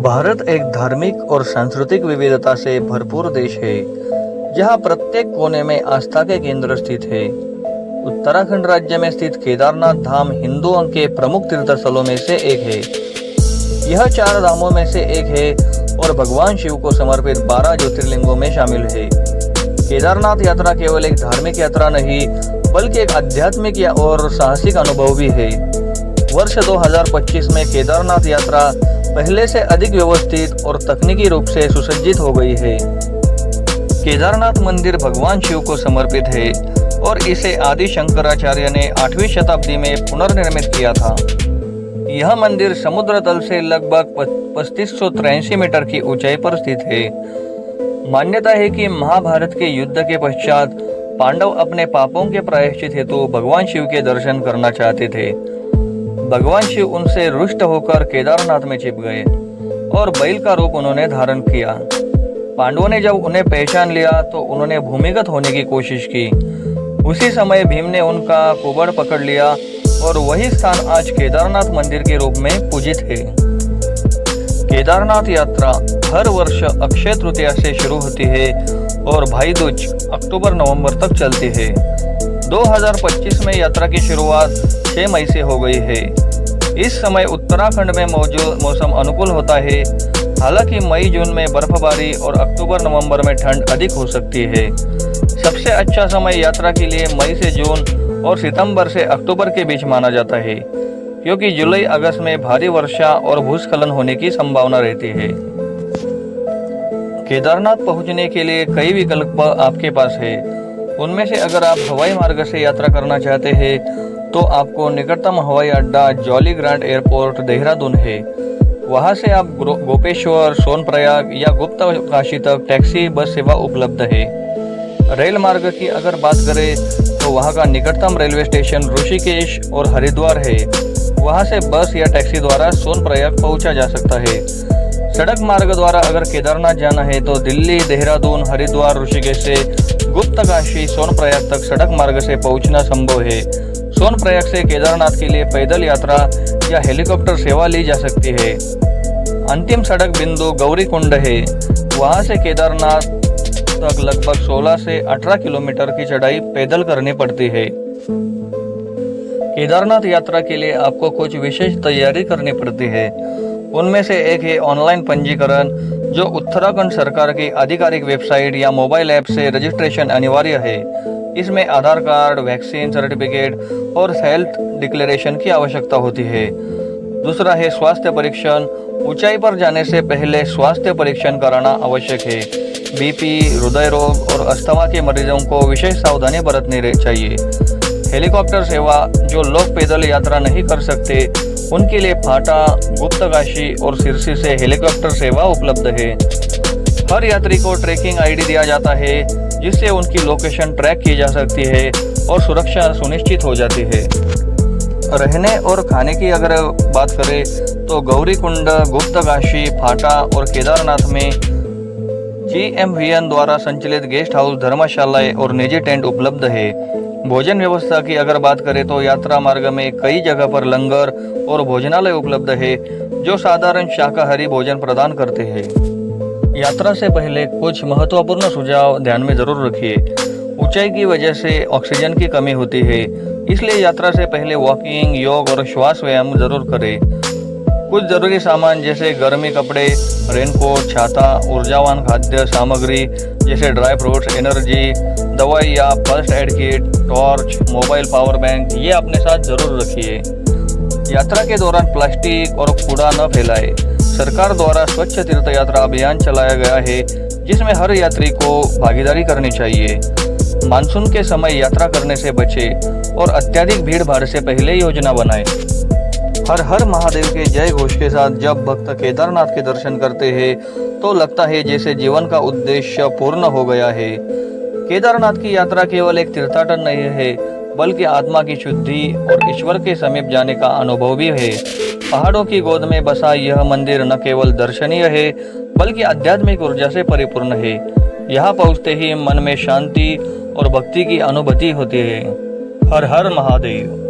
भारत एक धार्मिक और सांस्कृतिक विविधता से भरपूर देश है, जहाँ प्रत्येक कोने में आस्था के केंद्र स्थित है। उत्तराखंड राज्य में स्थित केदारनाथ धाम हिंदुओं के प्रमुख तीर्थस्थलों में से एक है। यह 4 धामों में से एक है और भगवान शिव को समर्पित 12 ज्योतिर्लिंगों में शामिल है। केदारनाथ यात्रा केवल एक धार्मिक यात्रा नहीं, बल्कि एक आध्यात्मिक और साहसिक अनुभव भी है। वर्ष 2025 में केदारनाथ यात्रा पहले से अधिक व्यवस्थित और तकनीकी रूप से सुसज्जित हो गई है। केदारनाथ मंदिर भगवान शिव को समर्पित है और इसे आदि शंकराचार्य ने 8वीं शताब्दी में पुनर्निर्मित किया था। यह मंदिर समुद्र तल से लगभग 3583 मीटर की ऊंचाई पर स्थित है। मान्यता है कि महाभारत के युद्ध के पश्चात पांडव अपने पापों के प्रायश्चित हेतु भगवान शिव के दर्शन करना चाहते थे। भगवान शिव उनसे रुष्ट होकर केदारनाथ में छिप गए और बैल का रूप उन्होंने धारण किया। पांडवों ने जब उन्हें पहचान लिया तो उन्होंने भूमिगत होने की कोशिश की। उसी समय भीम ने उनका कुबड़ पकड़ लिया और वही स्थान आज केदारनाथ मंदिर के रूप में पूजित है। केदारनाथ यात्रा हर वर्ष अक्षय तृतीया से शुरू होती है और भाई दूज अक्टूबर-नवंबर तक चलती है। 2025 में यात्रा की शुरुआत 6 मई से हो गई है। इस समय उत्तराखंड में मौसम अनुकूल होता है। हालांकि मई-जून में बर्फबारी और अक्टूबर-नवंबर में ठंड अधिक हो सकती है। सबसे अच्छा समय यात्रा के लिए मई से जून और सितंबर से अक्टूबर के बीच माना जाता है, क्योंकि जुलाई-अगस्त में भारी वर्षा और भूस्खलन होने की संभावना रहती है। केदारनाथ पहुंचने के लिए कई विकल्प आपके पास है। उनमें से अगर आप हवाई मार्ग से यात्रा करना चाहते हैं तो आपको निकटतम हवाई अड्डा जॉली ग्रांट एयरपोर्ट देहरादून है। वहां से आप गोपेश्वर, सोनप्रयाग या गुप्तकाशी तक टैक्सी बस सेवा उपलब्ध है। रेल मार्ग की अगर बात करें तो वहां का निकटतम रेलवे स्टेशन ऋषिकेश और हरिद्वार है। वहां से बस या टैक्सी द्वारा सोनप्रयाग पहुंचा जा सकता है। सड़क मार्ग द्वारा अगर केदारनाथ जाना है तो दिल्ली, देहरादून, हरिद्वार, ऋषिकेश से गुप्तकाशी, सोनप्रयाग तक सड़क मार्ग से पहुंचना संभव है। सोनप्रयाग से केदारनाथ के लिए पैदल यात्रा या हेलीकॉप्टर सेवा ली जा सकती है। अंतिम सड़क बिंदु गौरीकुंड है। वहां से केदारनाथ तक लगभग 16 से 18 किलोमीटर की चढ़ाई पैदल करनी पड़ती है। केदारनाथ यात्रा के लिए आपको कुछ विशेष तैयारी करनी पड़ती है। उनमें से एक है ऑनलाइन पंजीकरण, जो उत्तराखंड सरकार की आधिकारिक वेबसाइट या मोबाइल ऐप से रजिस्ट्रेशन अनिवार्य है। इसमें आधार कार्ड, वैक्सीन सर्टिफिकेट और हेल्थ डिक्लेरेशन की आवश्यकता होती है। दूसरा है स्वास्थ्य परीक्षण। ऊंचाई पर जाने से पहले स्वास्थ्य परीक्षण कराना आवश्यक है। बीपी, हृदय रोग और अस्थमा के मरीजों को विशेष सावधानी बरतनी चाहिए। हेलीकॉप्टर सेवा, जो लोग पैदल यात्रा नहीं कर सकते उनके लिए फाटा, गुप्तकाशी और सिरसी से हेलीकॉप्टर सेवा उपलब्ध है। हर यात्री को ट्रैकिंग आईडी दिया जाता है, जिससे उनकी लोकेशन ट्रैक की जा सकती है और सुरक्षा सुनिश्चित हो जाती है। रहने और खाने की अगर बात करें तो गौरीकुंड, गुप्तकाशी, फाटा और केदारनाथ में GMVN द्वारा संचालित गेस्ट हाउस, धर्मशालाएं और निजी टेंट उपलब्ध है। भोजन व्यवस्था की अगर बात करें तो यात्रा मार्ग में कई जगह पर लंगर और भोजनालय उपलब्ध है, जो साधारण शाकाहारी भोजन प्रदान करते हैं। यात्रा से पहले कुछ महत्वपूर्ण सुझाव ध्यान में जरूर रखिए। ऊंचाई की वजह से ऑक्सीजन की कमी होती है, इसलिए यात्रा से पहले वॉकिंग, योग और श्वास व्यायाम जरूर करें। कुछ जरूरी सामान जैसे गर्मी कपड़े, रेनकोट, छाता, ऊर्जावान खाद्य सामग्री जैसे ड्राई फ्रूट्स, एनर्जी दवाई या first aid kit, torch, mobile power bank, ये अपने साथ जरूर रखिए। यात्रा के दौरान प्लास्टिक और कूड़ा न फैलाएं। सरकार द्वारा स्वच्छ तीर्थ यात्रा अभियान चलाया गया है, जिसमें हर यात्री को भागीदारी करनी चाहिए। मानसून के समय यात्रा करने से बचें और अत्यधिक भीड़ भाड़ से पहले योजना बनाएं। हर हर महादेव के जय घोष के साथ जब भक्त केदारनाथ के दर्शन करते हैं तो लगता है जैसे जीवन का उद्देश्य पूर्ण हो गया है। केदारनाथ की यात्रा केवल एक तीर्थाटन नहीं है, बल्कि आत्मा की शुद्धि और ईश्वर के समीप जाने का अनुभव भी है। पहाड़ों की गोद में बसा यह मंदिर न केवल दर्शनीय है, बल्कि आध्यात्मिक ऊर्जा से परिपूर्ण है। यहाँ पहुँचते ही मन में शांति और भक्ति की अनुभूति होती है। हर हर महादेव।